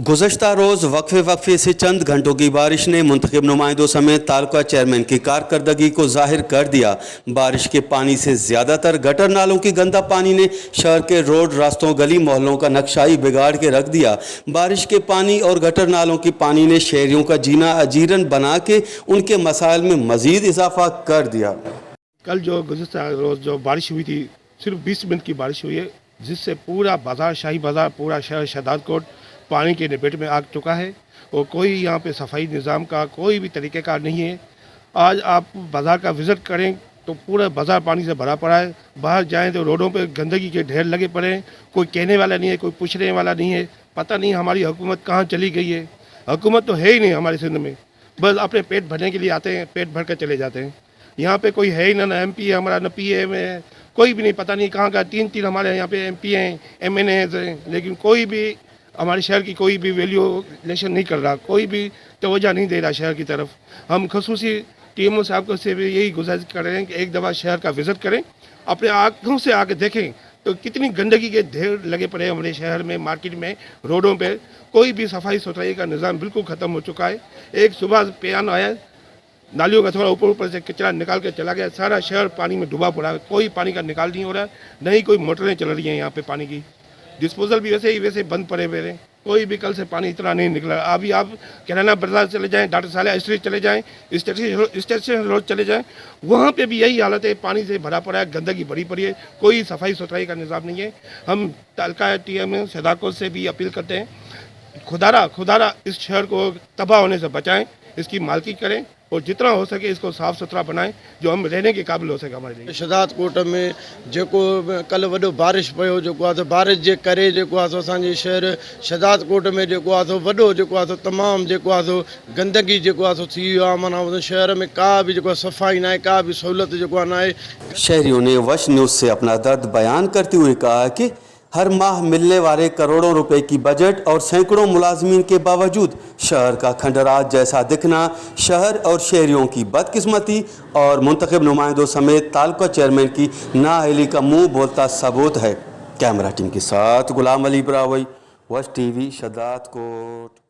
गुज़श्ता रोज़ वक्फे से चंद घंटों की बारिश ने मुंतखब नुमाइंदों समेत तालुका चेयरमैन की कारकर्दगी को जाहिर कर दिया। बारिश के पानी से ज़्यादातर गटर नालों की गंदा पानी ने शहर के रोड, रास्तों, गली मोहल्लों का नक्शा ही बिगाड़ के रख दिया। बारिश के पानी और गटर नालों की पानी ने शहरियों का जीना अजीरन बना के उनके मसाइल में मज़ीद इजाफा कर दिया। कल जो गुज़श्ता रोज़ जो बारिश हुई थी, सिर्फ 20 मिनट की बारिश हुई है, जिससे पूरा बाज़ार, शाही बाज़ार, पूरा शहर शहदाद कोट पानी के लपेट में आ चुका है और कोई यहाँ पे सफाई निज़ाम का कोई भी तरीके का नहीं है। आज आप बाज़ार का विज़िट करें तो पूरा बाज़ार पानी से भरा पड़ा है। बाहर जाएं तो रोडों पे गंदगी के ढेर लगे पड़े हैं। कोई कहने वाला नहीं है, कोई पूछने वाला नहीं है। पता नहीं हमारी हुकूमत कहाँ चली गई है। हुकूमत तो है ही नहीं हमारे सिंध में, बस अपने पेट भरने के लिए आते हैं, पेट भर कर चले जाते हैं। यहाँ पे कोई है ही ना, MP है हमारा, न PM है, कोई भी नहीं। पता नहीं कहाँ का तीन हमारे यहाँ पे MP हैं, MNAs हैं, लेकिन कोई भी हमारे शहर की कोई भी वैल्यूएशन नहीं कर रहा, कोई भी तवज्जो नहीं दे रहा शहर की तरफ। हम खसूसी TMO साहब को से भी यही गुजारिश कर रहे हैं कि एक दफ़ा शहर का विज़िट करें, अपने आँखों से आके देखें तो कितनी गंदगी के ढेर लगे पड़े हैं हमारे शहर में, मार्केट में, रोडों पे। कोई भी सफाई सुथराई का निज़ाम बिल्कुल ख़त्म हो चुका है। एक सुबह बयान आया, नालियों का थोड़ा ऊपर से कचरा निकाल के चला गया, सारा शहर पानी में डूबा पड़ा है। कोई पानी का निकाल नहीं हो रहा है, नहीं कोई मोटरें चल रही हैं यहाँ पे पानी की। डिस्पोजल भी वैसे बंद पड़े हुए हैं। कोई भी कल से पानी इतना नहीं निकला। अभी आप किराना बाजार चले जाएं, डॉक्टर साले स्ट्रीट चले जाएं, स्टेशन रोड चले जाएं, वहाँ पे भी यही हालत है, पानी से भरा पड़ा है, गंदगी भरी पड़ी है, कोई सफाई सुथराई का निज़ाम नहीं है। हम तालका TMO शहदाद से भी अपील करते हैं, खुदारा इस शहर को तबाह होने से बचाएं, इसकी मालकी करें और जितना हो सके इसको साफ़ सुथरा बनाएं, जो हम रहने के काबिल हो सके हमारे लिए। शहदाद कोट में जेको कल वॾो बारिश पियो, जेको आहे बारिश जे करे जेको आहे असांजे शहर शहदाद कोट में जेको आहे वॾो जेको आहे तमामु जेको आहे गंदगी जेको आहे थी वियो आहे। माना शहर में का भी जेको सफ़ाई ना है, का भी सहूलियत जेको आहे ना आहे। शहरियों ने वश न्यूज़ से अपना दर्द बयान करते हुए कहा कि हर माह मिलने वाले करोड़ों रुपए की बजट और सैकड़ों मुलाजमीन के बावजूद शहर का खंडरात जैसा दिखना शहर और शहरियों की बदकिस्मती और मुंतखब नुमाइंदों समेत तालुका चेयरमैन की नाअहली का मुंह बोलता सबूत है। कैमरा टीम के साथ गुलाम अली ब्रावई, वश TV, शहदाद कोट।